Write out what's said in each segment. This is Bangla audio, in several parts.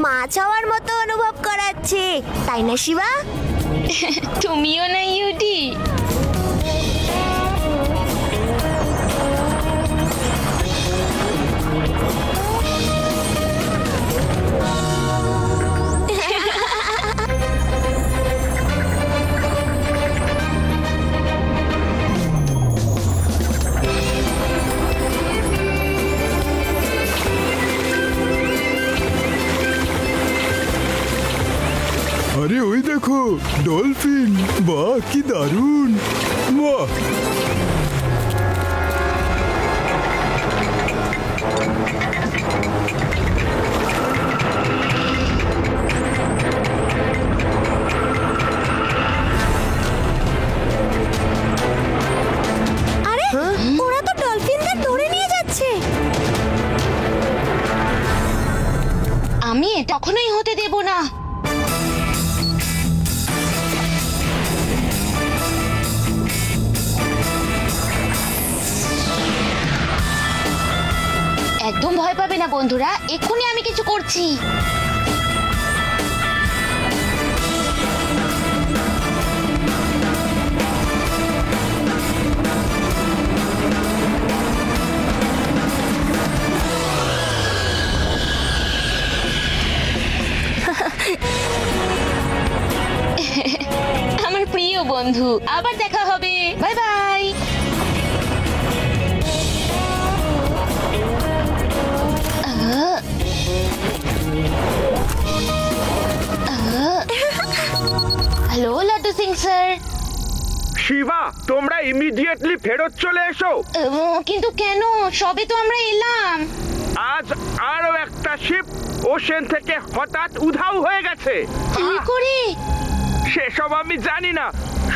মাছ হওয়ার মতো অনুভব করাচ্ছে, তাই না শিবা? তুমিও না ইউডি? আরে ওই দেখো ডলফিন, বাহ কি দারুণ, বাহ। আরে ওরা তো ডলফিনদের ধরে নিয়ে যাচ্ছে। আমি এটা কখনোই হতে দেব না। একদম ভয় পাবে না বন্ধুরা, এক্ষুনি আমি কিছু করছি। আমার প্রিয় বন্ধু, আবার দেখা হবে, bye bye. Hello Laddu Singh sir. Shiva, তোমরা ইমিডিয়েটলি ফেরত চলে এসো। কিন্তু কেন? সবে তো আমরা এলাম। আজ আরো একটা শিপ ওশেন থেকে হঠাৎ উধাও হয়ে গেছে। কি করে? সেসব আমি জানি না,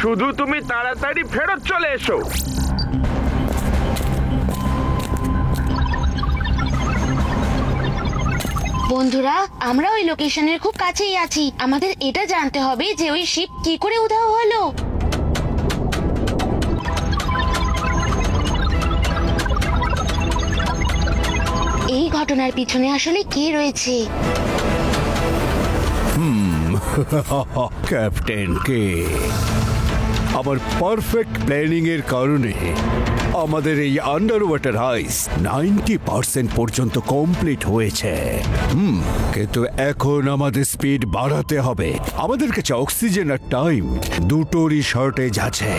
শুধু তুমি তাড়াতাড়ি ফেরত চলে এসো। বন্ধুরা, আমরা ওই লোকেশনের খুব কাছেই আছি। আমাদের এটা জানতে হবে যে ওই শিপ কি করে উধাও হলো। এই ঘটনার পিছনে আসলে কে রয়েছে? ক্যাপ্টেন কে। আমার পারফেক্ট প্ল্যানিং এর কারণে আমাদের এই আন্ডার ওয়াটার হাইস 90% পর্যন্ত কমপ্লিট হয়েছে। কিন্তু এখন আমাদের স্পিড বাড়াতে হবে। আমাদের কাছে অক্সিজেন আর টাইম দুটোরই শর্টেজ আছে।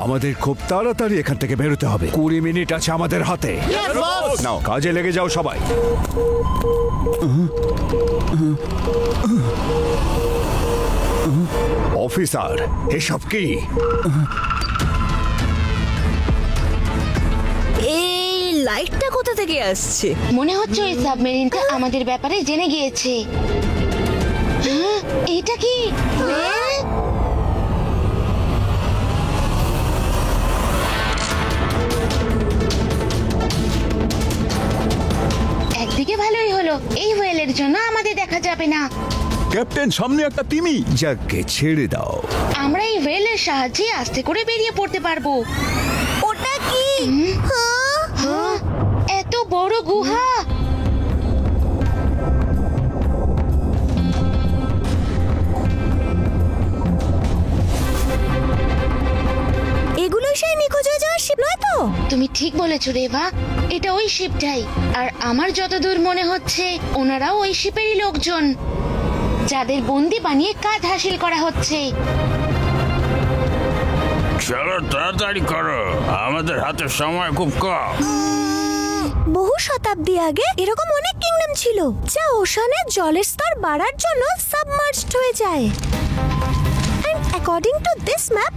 আমাদের খুব তাড়াতাড়ি এখান থেকে বেরোতে হবে। 20 মিনিট আছে আমাদের হাতে। নাও কাজে লেগে যাও সবাই। অফিসার, এসব কি? এই লাইটটা কোথা থেকে আসছে? মনে হচ্ছে ওই সাবমেরিনটা আমাদের ব্যাপারে জেনে গিয়েছে। এটা কি? একদিকে ভালোই হলো, এই হোয়েলের জন্য আমাদের দেখা যাবে না। ক্যাপ্টেন, সামনে একটা তিমি। যাকে ছেড়ে দাও। আমরা এই হোয়েলের সাহায্যে আস্তে করে বেরিয়ে পড়তে পারবো। ওটা কি? এত বড় গুহা! এগুলো সেই নিখোঁজ হয়ে যাওয়ার শিপ নয় তো? তুমি ঠিক বলেছো রেভা, এটা ওই শিপটাই। আর আমার যতদূর মনে হচ্ছে ওনারাও ওই শিপেরই লোকজন, যাদের বন্দি বানিয়ে কাজ হাসিল করা হচ্ছে। চলো তাড়াতাড়ি করো, আমাদের হাতে সময় খুব কম। বহু শতাব্দী আগে এরকম অনেক কিংডম ছিল যা ওশানের জলের স্তর বাড়ার জন্য সাবমার্জড হয়ে যায়। And according to this map,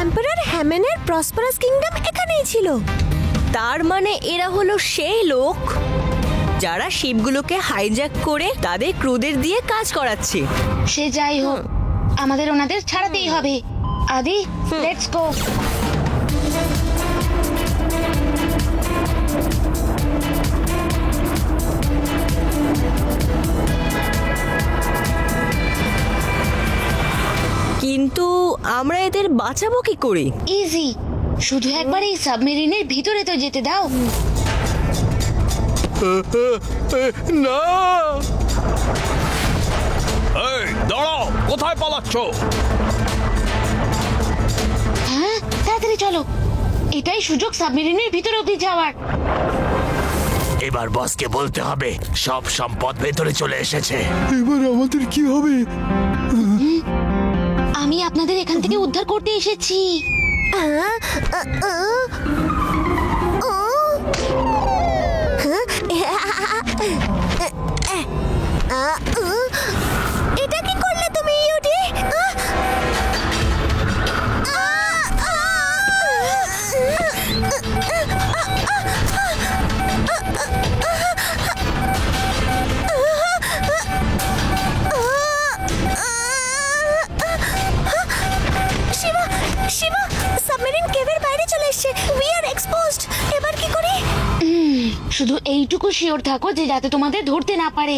emperor হ্যামেনের প্রসপারাস কিংডম এখানেই ছিল। তার মানে এরা হলো সেই লোক যারা শিপগুলোকে হাইজ্যাক করে তাদের ক্রুদের দিয়ে কাজ করাচ্ছে। সে যাই হোক, আমাদের ওনাদের ছাড়াতেই হবে। আদি, লেটস গো। কিন্তু আমরা এদের বাঁচাবো কি করে? ইজি, শুধু একবার এই সাবমেরিনের ভিতরে তো যেতে দাও। না। চো। হ্যাঁ, তাড়াতাড়ি চলো। এটাই সুযোগ সাবমেরিনের ভিতর অবধি যাওয়ার। এবার বসকে বলতে হবে সব সম্পদ ভেতরে চলে এসেছে। এবার আমাদের কি হবে? আমি আপনাদের এখান থেকে উদ্ধার করতে এসেছি। এটা কি করলে তুমি, ইউডি? শিবা, শিবা, সাবমেরিন কেভের বাইরে চলে এসেছে। We are exposed. এবার কি করি? শুধু এইটুকু শিওর থাকো যে যাতে তোমাদের ধরতে না পারে।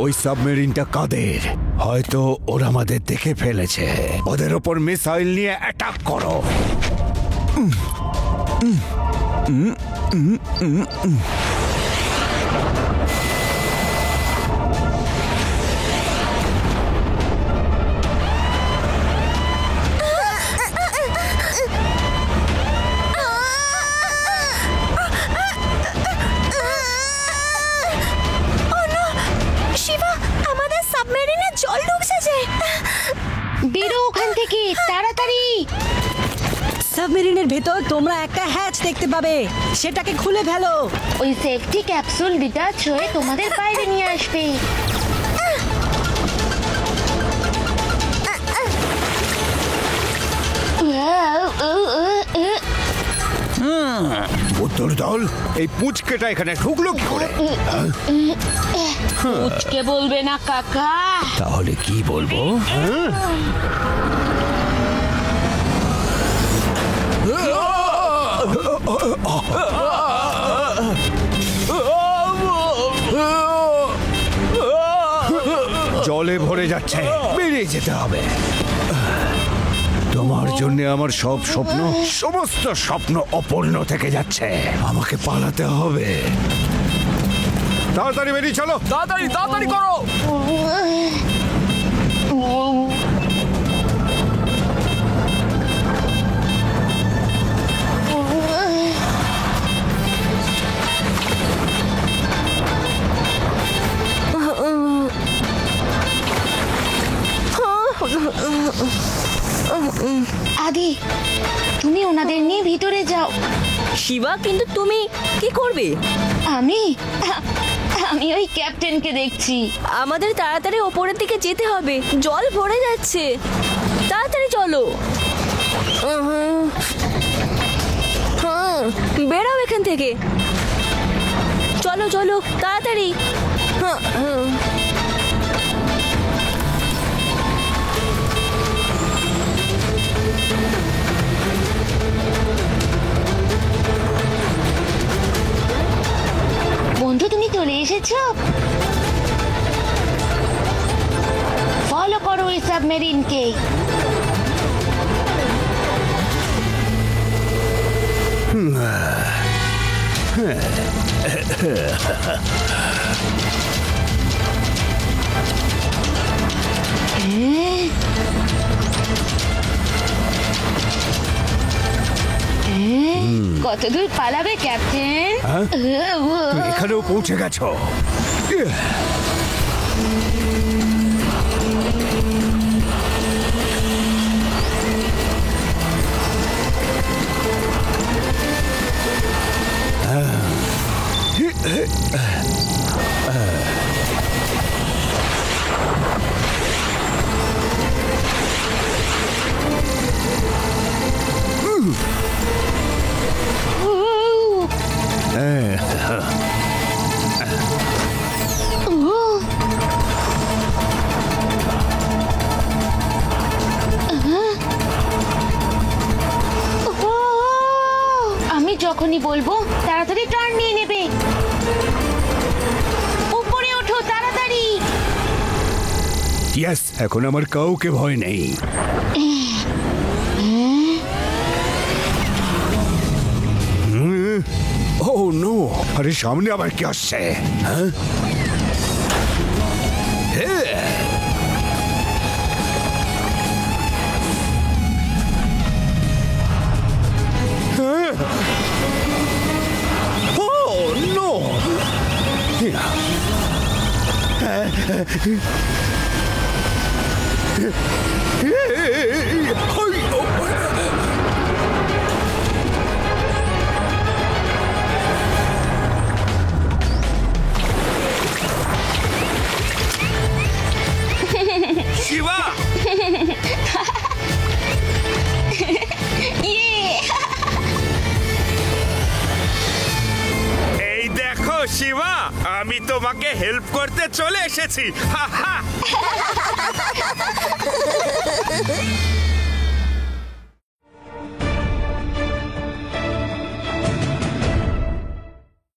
ওই সাবমেরিনটা কাদের? হয়তো ওরা আমাদের দেখে ফেলেছে। ওদের ওপর মিসাইল নিয়ে অ্যাটাক করো। শিবা, আমাদের সাবমেরিনে জল ঢুকছে। বেরো ওখান থেকে তাড়াতাড়ি। সাবমেরিনের ভেতর তোমরা একটা হ্যাচ দেখতে পাবে, সেটাকে খুলে ফেলো। ওই সেফটি ক্যাপসুল ডিটাচ হয়ে তোমাদের বাইরে নিয়ে আসবে। উত্তর দল, এই পুচকেটা এখানে ঢুকলো কি করে? উচকে বলবে না কাকা। তাহলে কি বলবো? জলে ভরে যাচ্ছে, বেরিয়ে যেতে হবে। তোমার জন্য আমার সব স্বপ্ন, সমস্ত স্বপ্ন অপূর্ণ থেকে যাচ্ছে। আমাকে পালাতে হবে। তাড়াতাড়ি বেরিয়ে চলো। তাড়াতাড়ি তাড়াতাড়ি করো। আদি, তুমি ওনাদের নিয়ে ভিতরে যাও। শিবা, কিন্তু তুমি কি করবে? আমি আমি ওই ক্যাপ্টেনকে দেখছি। আমাদের তাড়াতাড়ি ওপরের দিকে যেতে হবে, জল ভরে যাচ্ছে। তাড়াতাড়ি চলো। বেরাও এখান থেকে। চলো চলো তাড়াতাড়ি। বন্ধু, তুমি চলে এসেছো? ফলো করো ওই সাবমেরিনকে। কত দূর পালাবে ক্যাপ্টেন? তুমি এখানেও পৌঁছে গেছো। আমি যখনই বলবো তাড়াতাড়ি টার্ন নিয়ে নেবে। উপরে ওঠো তাড়াতাড়ি। ইয়েস, এখন আমার কাউকে ভয় নেই। ও নো, আরে সামনে আবার কি আসছে? হ্যাঁ Oh no! শিবা, এই দেখো শিবা, আমি তোমাকে হেল্প করতে চলে এসেছি। হা হা।